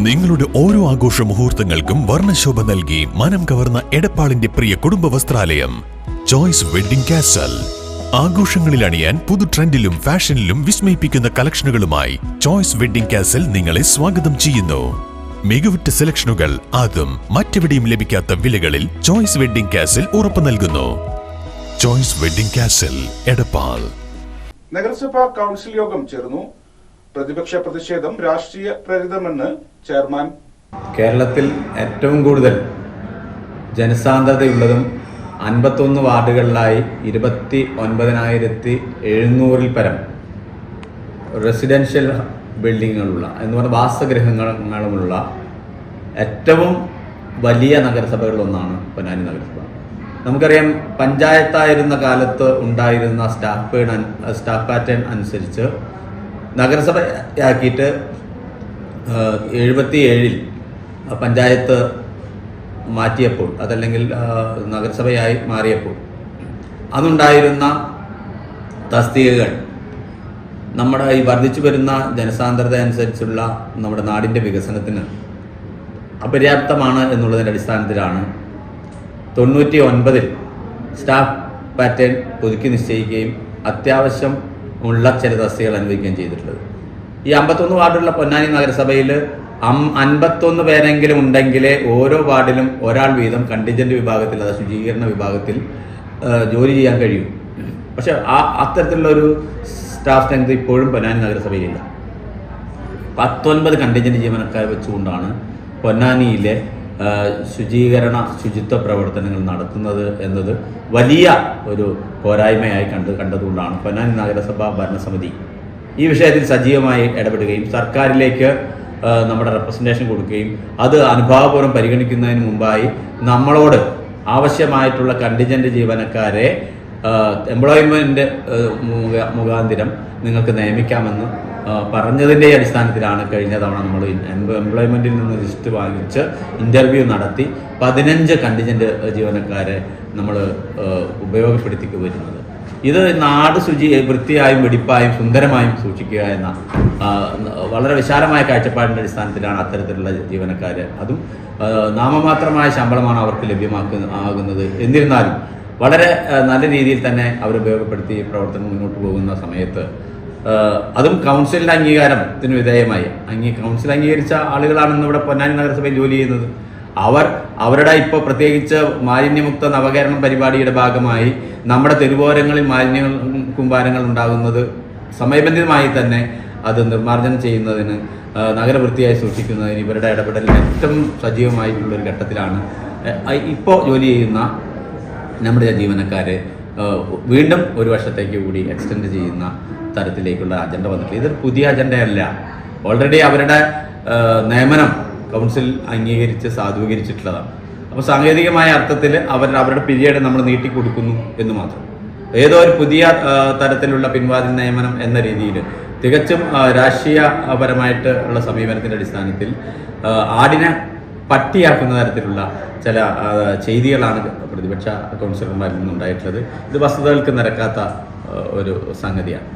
നിങ്ങളുടെ ഓരോ ആഘോഷ മുഹൂർത്തങ്ങൾക്കും വർണ്ണശോഭ നൽകി മനം കവർന്ന എടപ്പാളിന്റെ പ്രിയ കുടുംബ വസ്ത്രാലയം ചോയ്സ് വെഡ്ഡിംഗ് കാസൽ. ആഘോഷങ്ങളിൽ അണിയാൻ പുതു ട്രെൻഡിലും ഫാഷനിലും വിസ്മയിപ്പിക്കുന്ന കളക്ഷനുകളുമായി ചോയ്സ് വെഡ്ഡിംഗ് കാസൽ നിങ്ങളെ സ്വാഗതം ചെയ്യുന്നു. മികവുറ്റ സെലക്ഷനുകൾ അതും മറ്റെവിടെയും ലഭിക്കാത്ത വിലകളിൽ ചോയ്സ് വെഡ്ഡിംഗ് കാസൽ ഉറപ്പു നൽകുന്നു. Choice wedding castle, Edappal. നഗരസഭാ കൗൺസിൽ യോഗം ചേർന്നു. പ്രതിപക്ഷ പ്രതിഷേധം രാഷ്ട്രീയ പ്രേരിതമെന്ന് ചെയർമാൻ. കേരളത്തിൽ ഏറ്റവും കൂടുതൽ ജനസാന്ദ്രതയുള്ളതും 51 വാർഡുകളിലായി 29,700 പരം റെസിഡൻഷ്യൽ ബിൽഡിങ്ങുകളുള്ള എന്ന് പറഞ്ഞ വാസഗൃഹങ്ങളുമുള്ള ഏറ്റവും വലിയ നഗരസഭകളിലൊന്നാണ് പൊന്നാനി നഗരസഭ. നമുക്കറിയാം, പഞ്ചായത്തായിരുന്ന കാലത്ത് ഉണ്ടായിരുന്ന സ്റ്റാഫ് പാറ്റേൺ അനുസരിച്ച് നഗരസഭയാക്കിയിട്ട് 77 പഞ്ചായത്ത് മാറ്റിയപ്പോൾ, അതല്ലെങ്കിൽ നഗരസഭയായി മാറിയപ്പോൾ അന്നുണ്ടായിരുന്ന തസ്തികകൾ നമ്മുടെ ഈ വർദ്ധിച്ചു വരുന്ന ജനസാന്ദ്രത അനുസരിച്ചുള്ള നമ്മുടെ നാടിൻ്റെ വികസനത്തിന് അപര്യാപ്തമാണ് എന്നുള്ളതിൻ്റെ അടിസ്ഥാനത്തിലാണ് 99 സ്റ്റാഫ് പാറ്റേൺ പുതുക്കി നിശ്ചയിക്കുകയും അത്യാവശ്യം ഉള്ള ചില തസ്തികകൾ അനുവദിക്കുകയും ചെയ്തിട്ടുള്ളത്. ഈ 51 വാർഡുള്ള പൊന്നാനി നഗരസഭയിൽ 51 പേരെങ്കിലും ഉണ്ടെങ്കിലേ ഓരോ വാർഡിലും ഒരാൾ വീതം കണ്ടിജന്റ് വിഭാഗത്തിൽ, അതായത് ശുചീകരണ വിഭാഗത്തിൽ ജോലി ചെയ്യാൻ കഴിയും. പക്ഷെ അത്തരത്തിലുള്ള ഒരു സ്റ്റാഫ് സ്ട്രെങ്ത് ഇപ്പോഴും പൊന്നാനി നഗരസഭയിലില്ല. 19 കണ്ടിജന്റ് ജീവനക്കാരെ വെച്ചുകൊണ്ടാണ് പൊന്നാനിയിലെ ശുചിത്വ പ്രവർത്തനങ്ങൾ നടത്തുന്നത് എന്നത് വലിയ ഒരു പോരായ്മയായി കണ്ടതുകൊണ്ടാണ് പൊന്നാനി നഗരസഭാ ഭരണസമിതി ഈ വിഷയത്തിൽ സജീവമായി ഇടപെടുകയും സർക്കാരിലേക്ക് നമ്മുടെ റെപ്രസെൻറ്റേഷൻ കൊടുക്കുകയും അത് അനുഭാവപൂർവ്വം പരിഗണിക്കുന്നതിന് മുമ്പായി നമ്മളോട് ആവശ്യമായിട്ടുള്ള കണ്ടിജന്റ് ജീവനക്കാരെ എംപ്ലോയ്മെൻറ്റ് മുഖാന്തിരം നിങ്ങൾക്ക് നിയമിക്കാമെന്ന് പറഞ്ഞതിൻ്റെ അടിസ്ഥാനത്തിലാണ് കഴിഞ്ഞ തവണ നമ്മൾ എംപ്ലോയ്മെൻറ്റിൽ നിന്ന് ലിസ്റ്റ് വാങ്ങിച്ച് ഇൻ്റർവ്യൂ നടത്തി 15 കണ്ടിജന്റ് ജീവനക്കാരെ നമ്മൾ ഉപയോഗപ്പെടുത്തി വരുന്നത്. ഇത് നാട് വൃത്തിയായും വെടിപ്പായും സുന്ദരമായും സൂക്ഷിക്കുക എന്ന വളരെ വിശാലമായ കാഴ്ചപ്പാടിൻ്റെ അടിസ്ഥാനത്തിലാണ് അത്തരത്തിലുള്ള ജീവനക്കാർ, അതും നാമമാത്രമായ ശമ്പളമാണ് അവർക്ക് ആകുന്നത്. എന്നിരുന്നാലും വളരെ നല്ല രീതിയിൽ തന്നെ അവർ ഉപയോഗപ്പെടുത്തി പ്രവർത്തനം മുന്നോട്ട് പോകുന്ന സമയത്ത് അതും കൗൺസിലിൻ്റെ അംഗീകാരത്തിന് വിധേയമായി കൗൺസിൽ അംഗീകരിച്ച ആളുകളാണ് ഇവിടെ പൊന്നാനി നഗരസഭയിൽ ജോലി ചെയ്യുന്നത്. അവരുടെ ഇപ്പോൾ പ്രത്യേകിച്ച് മാലിന്യമുക്ത നവകേരളം പരിപാടിയുടെ ഭാഗമായി നമ്മുടെ തെരുവോരങ്ങളിൽ മാലിന്യ കൂമ്പാരങ്ങൾ ഉണ്ടാകുന്നത് സമയബന്ധിതമായി തന്നെ അത് നിർമ്മാർജ്ജനം ചെയ്യുന്നതിന്, നഗരവൃത്തിയായി സൂക്ഷിക്കുന്നതിന് ഇവരുടെ ഇടപെടൽ ഏറ്റവും സജീവമായിട്ടുള്ളൊരു ഘട്ടത്തിലാണ് ഇപ്പോൾ ജോലി ചെയ്യുന്ന നമ്മുടെ ജീവനക്കാരെ വീണ്ടും ഒരു വർഷത്തേക്ക് കൂടി എക്സ്റ്റെൻഡ് ചെയ്യുന്ന തരത്തിലേക്കുള്ള അജണ്ട വന്നിട്ടില്ല. ഇതൊരു പുതിയ അജണ്ടയല്ല. ഓൾറെഡി അവരുടെ നിയമനം കൗൺസിൽ അംഗീകരിച്ച് സാധൂകരിച്ചിട്ടുള്ളതാണ്. അപ്പോൾ സാങ്കേതികമായ അർത്ഥത്തിൽ അവരുടെ പീരിയഡ് നമ്മൾ നീട്ടിക്കൊടുക്കുന്നു എന്ന് മാത്രം. ഏതോ ഒരു പുതിയ തരത്തിലുള്ള പിൻവാതിൽ നിയമനം എന്ന രീതിയിൽ തികച്ചും രാഷ്ട്രീയപരമായിട്ട് ഉള്ള സമീപനത്തിൻ്റെ അടിസ്ഥാനത്തിൽ ആടിനെ പട്ടിയാക്കുന്ന തരത്തിലുള്ള ചില ചെയ്തികളാണ് പ്രതിപക്ഷ കൗൺസിലർമാരിൽ നിന്നുണ്ടായിട്ടുള്ളത്. ഇത് വസ്തുതകൾക്ക് നിരക്കാത്ത ഒരു സംഗതിയാണ്.